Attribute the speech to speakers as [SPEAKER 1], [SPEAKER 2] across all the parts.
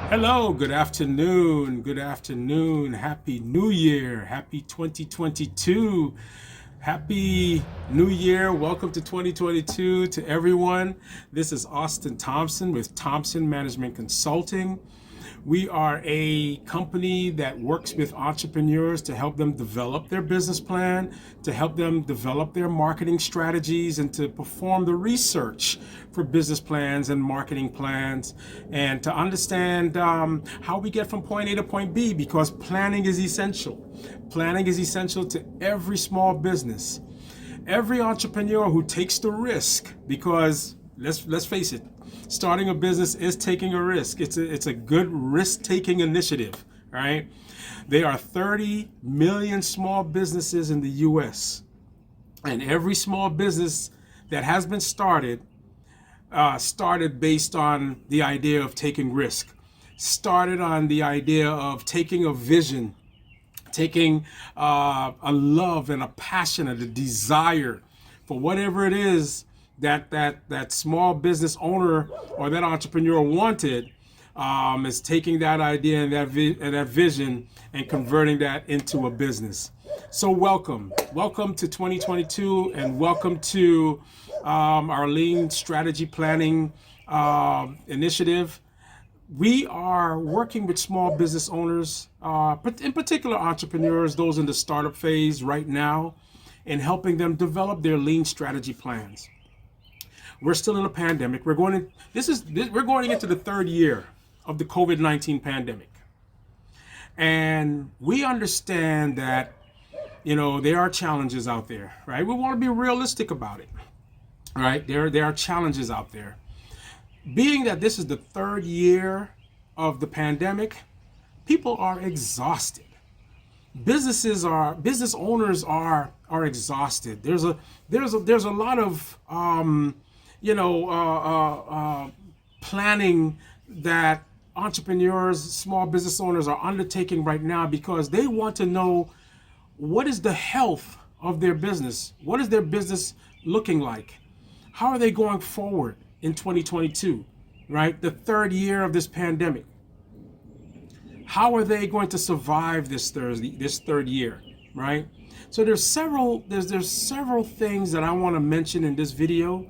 [SPEAKER 1] Hello, good afternoon. Good afternoon. Happy New Year. Happy 2022. Happy New Year. Welcome to 2022 to everyone. This is Austin Thompson with Thompson Management Consulting. We are a company that works with entrepreneurs to help them develop their business plan, to help them develop their marketing strategies, and to perform the research for business plans and marketing plans, and to understand how we get from point A to point B, because planning is essential. Planning is essential to every small business. Every entrepreneur who takes the risk, because let's face it, starting a business is taking a risk. It's a good risk-taking initiative, right? There are 30 million small businesses in the US, and every small business that has been started based on the idea of taking risk, started on the idea of taking a vision, taking a love and a passion and a desire for whatever it is that small business owner or that entrepreneur wanted, is taking that idea and that vision and converting that into a business. So welcome to 2022, and welcome to our lean strategy planning initiative. We are working with small business owners, but in particular entrepreneurs, those in the startup phase right now, and helping them develop their lean strategy plans. We're still in a pandemic. We're going into the third year of the COVID-19 pandemic. And we understand that, there are challenges out there, right? We want to be realistic about it, right? There are challenges out there. Being that this is the third year of the pandemic, people are exhausted. Business owners are exhausted. There's a lot of planning that entrepreneurs, small business owners are undertaking right now, because they want to know what is the health of their business, what is their business looking like, how are they going forward in 2022, right? The third year of this pandemic. How are they going to survive this third year, right? So there's several things that I want to mention in this video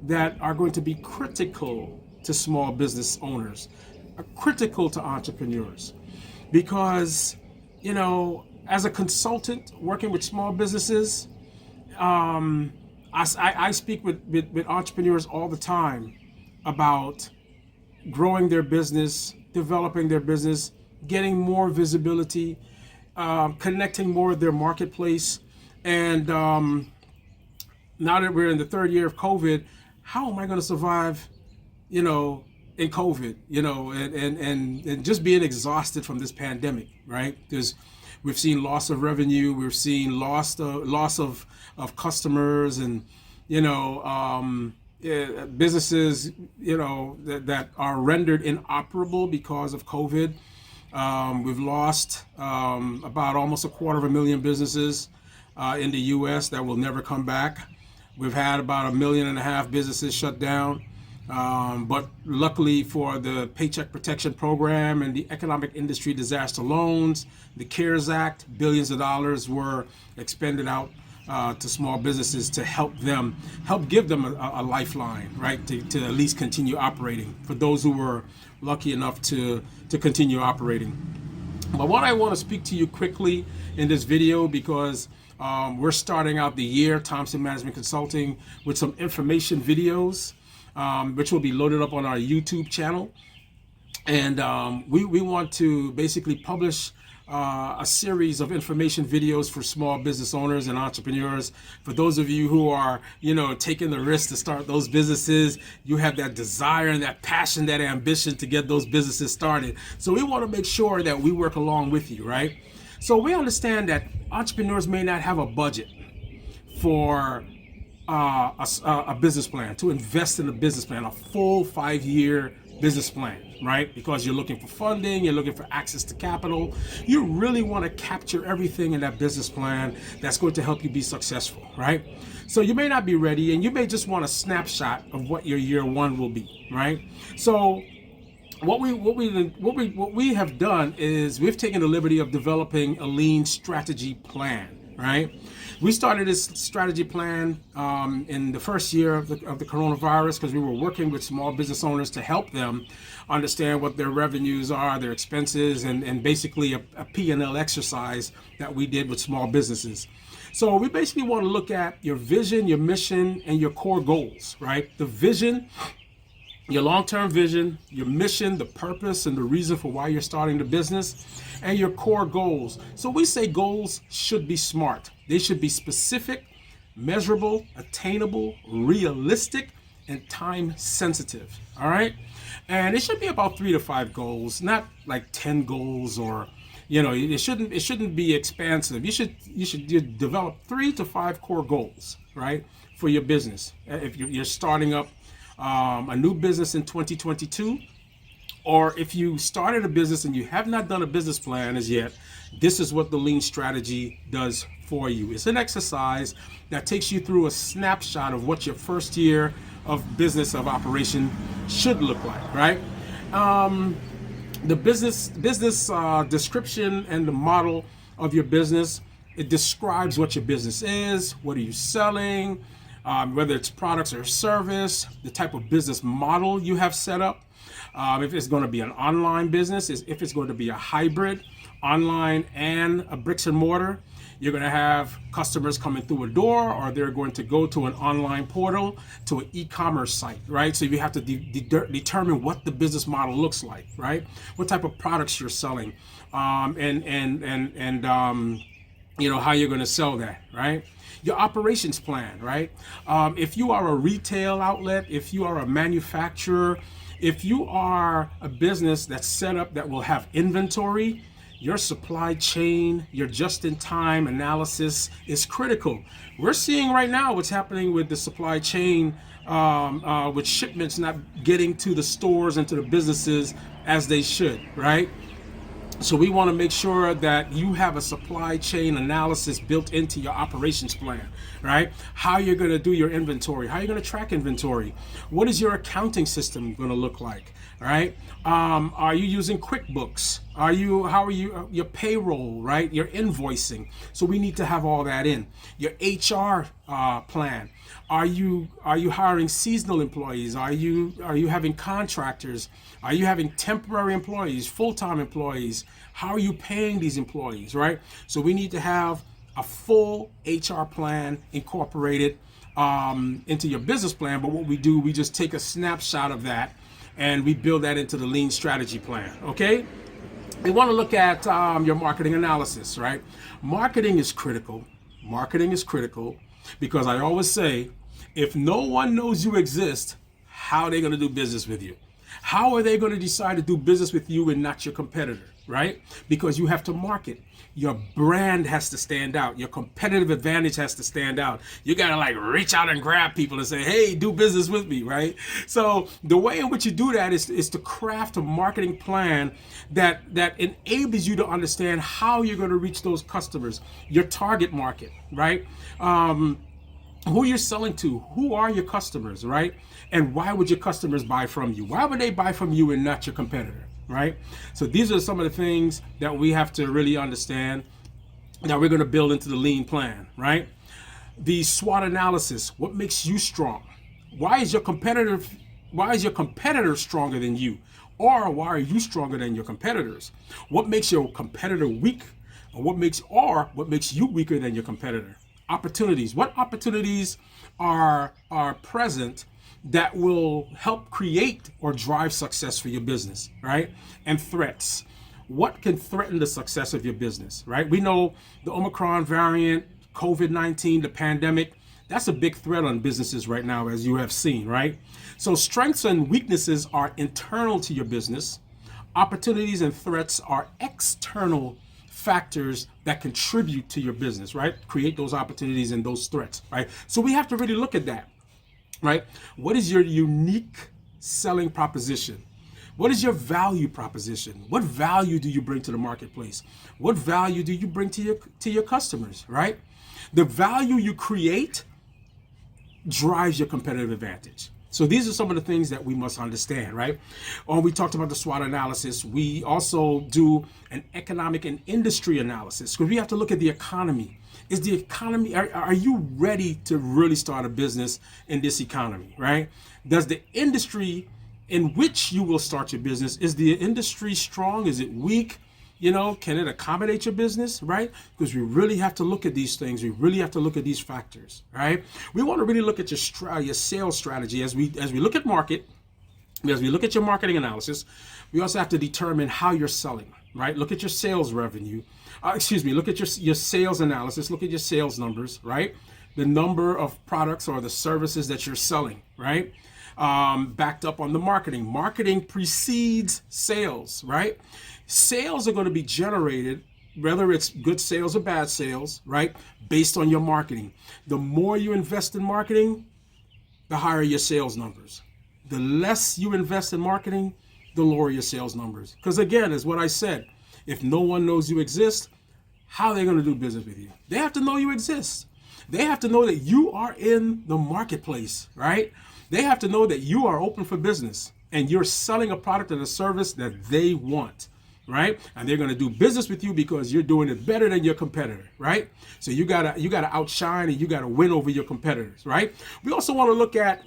[SPEAKER 1] that are going to be critical to small business owners, critical to entrepreneurs, because as a consultant working with small businesses, I speak with entrepreneurs all the time about growing their business, developing their business, getting more visibility, connecting more with their marketplace. And now that we're in the third year of COVID, how am I going to survive, in COVID, and just being exhausted from this pandemic, right? We've seen loss of revenue, we've seen loss of customers, and businesses, that are rendered inoperable because of COVID. We've lost about almost 250,000 businesses in the U.S. that will never come back. We've had about 1.5 million businesses shut down. But luckily for the Paycheck Protection Program and the Economic Industry Disaster Loans, the CARES Act, billions of dollars were expended out to small businesses to help give them a lifeline, right? To at least continue operating for those who were lucky enough to continue operating. But what I want to speak to you quickly in this video, because we're starting out the year, Thompson Management Consulting, with some information videos, which will be loaded up on our YouTube channel. And we want to basically publish a series of information videos for small business owners and entrepreneurs. For those of you who are, taking the risk to start those businesses, you have that desire and that passion, that ambition to get those businesses started. So we want to make sure that we work along with you, right? So we understand that entrepreneurs may not have a budget for a business plan, to invest in a business plan, a full 5-year business plan, right? Because you're looking for funding, you're looking for access to capital. You really want to capture everything in that business plan that's going to help you be successful, right? So you may not be ready, and you may just want a snapshot of what your year one will be, right? So What we have done is we've taken the liberty of developing a lean strategy plan, right? We started this strategy plan in the first year of the coronavirus because we were working with small business owners to help them understand what their revenues are, their expenses, and basically a P&L exercise that we did with small businesses. So we basically want to look at your vision, your mission, and your core goals, right? The vision, your long-term vision, your mission, the purpose, and the reason for why you're starting the business, and your core goals. So we say goals should be SMART. They should be specific, measurable, attainable, realistic, and time sensitive. All right? And it should be about 3 to 5 goals, not like 10 goals, or it shouldn't be expansive. You should develop 3 to 5 core goals, right, for your business. If you're starting up a new business in 2022, or if you started a business and you have not done a business plan as yet, this is what the lean strategy does for you. It's an exercise that takes you through a snapshot of what your first year of business of operation should look like, right? The business description and the model of your business, it describes what your business is, what are you selling, whether it's products or service, the type of business model you have set up, if it's going to be an online business, if it's going to be a hybrid, online and a bricks and mortar. You're going to have customers coming through a door, or they're going to go to an online portal, to an e-commerce site, right? So you have to determine what the business model looks like, right? What type of products you're selling, and how you're going to sell that, right? Your operations plan, right? If you are a retail outlet, if you are a manufacturer, if you are a business that's set up that will have inventory, your supply chain, your just-in-time analysis is critical. We're seeing right now what's happening with the supply chain, with shipments not getting to the stores and to the businesses as they should, right? So we want to make sure that you have a supply chain analysis built into your operations plan, right? How you're going to do your inventory, how you're going to track inventory, what is your accounting system going to look like, right? Are you using QuickBooks? How are you, your payroll, right? Your invoicing. So we need to have all that in. Your HR plan. Are you hiring seasonal employees? Are you having contractors? Are you having temporary employees, full-time employees? How are you paying these employees, right? So we need to have a full HR plan incorporated into your business plan. But what we do, we just take a snapshot of that and we build that into the lean strategy plan, okay? We want to look at your marketing analysis, right? Marketing is critical. Marketing is critical because I always say, if no one knows you exist, how are they going to do business with you? How are they going to decide to do business with you and not your competitor, right? Because you have to market. Your brand has to stand out. Your competitive advantage has to stand out. You got to reach out and grab people and say, hey, do business with me, right? So the way in which you do that is to craft a marketing plan that enables you to understand how you're going to reach those customers, your target market, right? Who you're selling to, who are your customers, right? And why would your customers buy from you? Why would they buy from you and not your competitor, right? So these are some of the things that we have to really understand that we're going to build into the lean plan, right? The SWOT analysis, what makes you strong? Why is your competitor stronger than you? Or why are you stronger than your competitors? What makes your competitor weak? Or what makes you weaker than your competitor? Opportunities. What opportunities are present that will help create or drive success for your business, right? And threats. What can threaten the success of your business, right? We know the Omicron variant, COVID-19, the pandemic, that's a big threat on businesses right now, as you have seen, right? So strengths and weaknesses are internal to your business. Opportunities and threats are external factors that contribute to your business, right? Create those opportunities and those threats, right? So we have to really look at that, right? What is your unique selling proposition? What is your value proposition? What value do you bring to the marketplace? What value do you bring to your customers, right? The value you create drives your competitive advantage. So these are some of the things that we must understand, right? We talked about the SWOT analysis. We also do an economic and industry analysis, because we have to look at the economy. Is the economy, are you ready to really start a business in this economy, right? Does the industry in which you will start your business, is the industry strong? Is it weak? Can it accommodate your business, right? Because we really have to look at these things. We really have to look at these factors, right? We want to really look at your sales strategy as we look at market, as we look at your marketing analysis. We also have to determine how you're selling, right? Look at your sales revenue. Look at your sales analysis. Look at your sales numbers, right? The number of products or the services that you're selling, right? Backed up on the marketing. Marketing precedes sales, right? Sales are going to be generated, whether it's good sales or bad sales, right? Based on your marketing. The more you invest in marketing, the higher your sales numbers. The less you invest in marketing, the lower your sales numbers. Because again, as what I said, if no one knows you exist, how are they going to do business with you? They have to know you exist. They have to know that you are in the marketplace, right? They have to know that you are open for business and you're selling a product and a service that they want, right? And they're going to do business with you because you're doing it better than your competitor, right? So you gotta outshine and you gotta win over your competitors, right? We also want to look at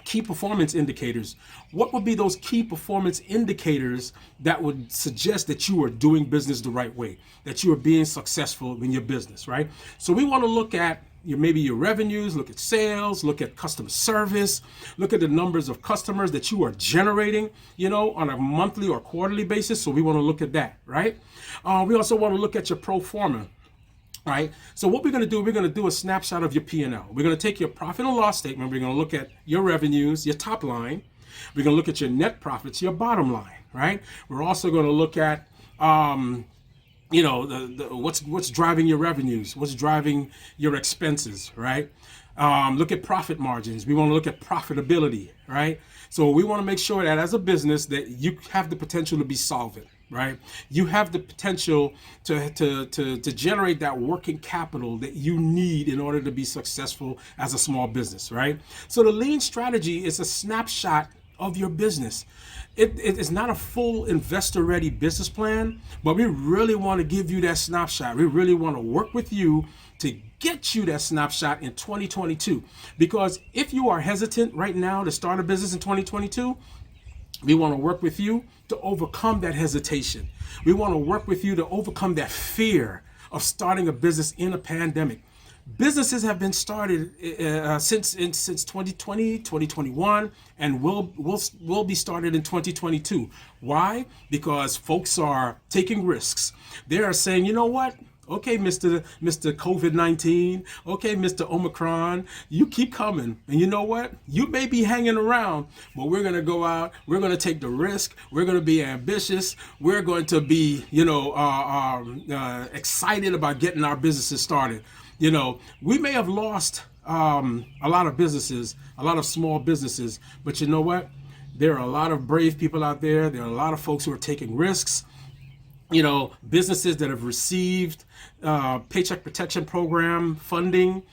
[SPEAKER 1] key performance indicators. What would be those key performance indicators that would suggest that you are doing business the right way, that you are being successful in your business, right? So we want to look at maybe your revenues, look at sales, look at customer service, look at the numbers of customers that you are generating, on a monthly or quarterly basis. So we want to look at that, right? We also want to look at your pro forma. Right. So what we're going to do a snapshot of your P&L. We're going to take your profit and loss statement. We're going to look at your revenues, your top line. We're going to look at your net profits, your bottom line. Right. We're also going to look at, what's driving your revenues, what's driving your expenses. Right. Look at profit margins. We want to look at profitability. Right. So we want to make sure that as a business that you have the potential to be solvent. Right, you have the potential to generate that working capital that you need in order to be successful as a small business. Right, so the lean strategy is a snapshot of your business. It is not a full investor-ready business plan, but we really want to give you that snapshot. We really want to work with you to get you that snapshot in 2022. Because if you are hesitant right now to start a business in 2022, we want to work with you to overcome that hesitation. We want to work with you to overcome that fear of starting a business in a pandemic. Businesses have been started since 2020, 2021, and will be started in 2022. Why? Because folks are taking risks. They are saying, you know what? Okay, Mr. COVID-19. Okay, Mr. Omicron, you keep coming. And you know what? You may be hanging around, but we're going to go out. We're going to take the risk. We're going to be ambitious. We're going to be, excited about getting our businesses started. We may have lost a lot of businesses, a lot of small businesses, but you know what? There are a lot of brave people out there. There are a lot of folks who are taking risks. Businesses that have received Paycheck Protection Program funding,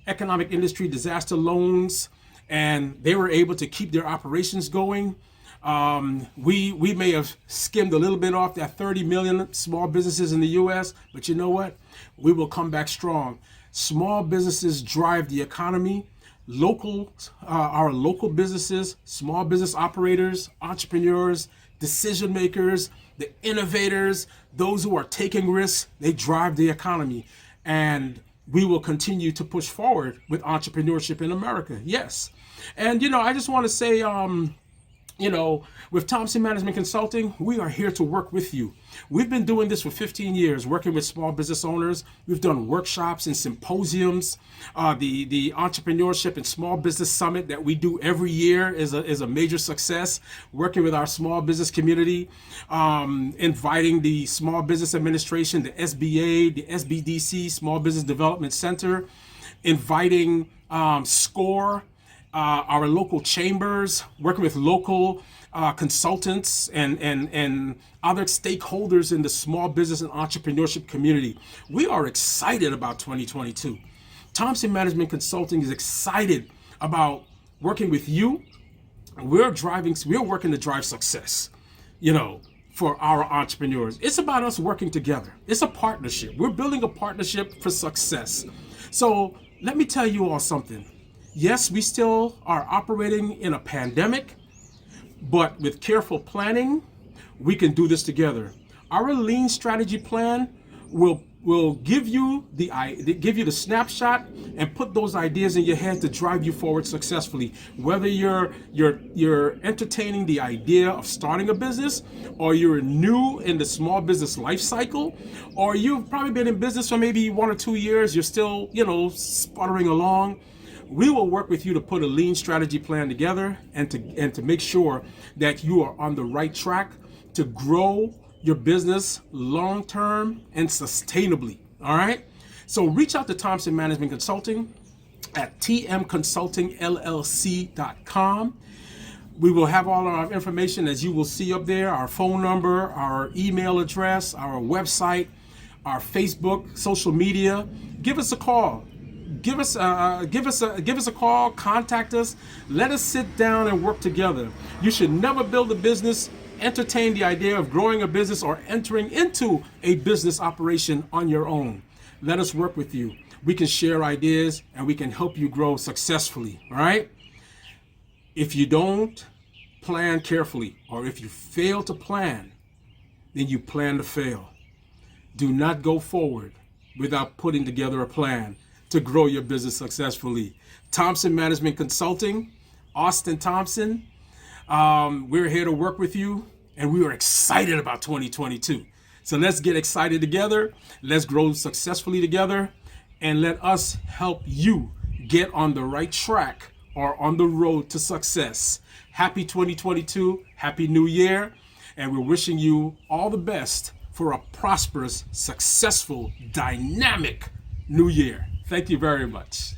[SPEAKER 1] economic industry disaster loans, and they were able to keep their operations going. We may have skimmed a little bit off that 30 million small businesses in the U.S., but you know what? We will come back strong. Small businesses drive the economy. Our local businesses, small business operators, entrepreneurs, decision makers, the innovators, those who are taking risks, they drive the economy. And we will continue to push forward with entrepreneurship in America. Yes. And, I just want to say, with Thompson Management Consulting, we are here to work with you. We've been doing this for 15 years, working with small business owners. We've done workshops and symposiums. The Entrepreneurship and Small Business Summit that we do every year is a major success, working with our small business community, inviting the Small Business Administration, the SBA, the SBDC, Small Business Development Center, inviting SCORE, our local chambers, working with local consultants and other stakeholders in the small business and entrepreneurship community. We are excited about 2022. Thompson Management Consulting is excited about working with you. We're working to drive success, for our entrepreneurs. It's about us working together. It's a partnership. We're building a partnership for success. So let me tell you all something. Yes, we still are operating in a pandemic, but with careful planning, we can do this together. Our lean strategy plan will give you the snapshot and put those ideas in your head to drive you forward successfully. Whether you're entertaining the idea of starting a business, or you're new in the small business life cycle, or you've probably been in business for maybe 1 or 2 years, you're still, sputtering along. We will work with you to put a lean strategy plan together and to make sure that you are on the right track to grow your business long-term and sustainably, all right? So reach out to Thompson Management Consulting at tmconsultingllc.com. We will have all our information, as you will see up there, our phone number, our email address, our website, our Facebook, social media. Give us a call. Give us a call, contact us. Let us sit down and work together. You should never build a business, entertain the idea of growing a business, or entering into a business operation on your own. Let us work with you. We can share ideas and we can help you grow successfully, all right? If you don't plan carefully, or if you fail to plan, then you plan to fail. Do not go forward without putting together a plan to grow your business successfully. Thompson Management Consulting, Austin Thompson. We're here to work with you, and we are excited about 2022. So let's get excited together. Let's grow successfully together, and let us help you get on the right track or on the road to success. Happy 2022, happy new year, and we're wishing you all the best for a prosperous, successful, dynamic new year. Thank you very much.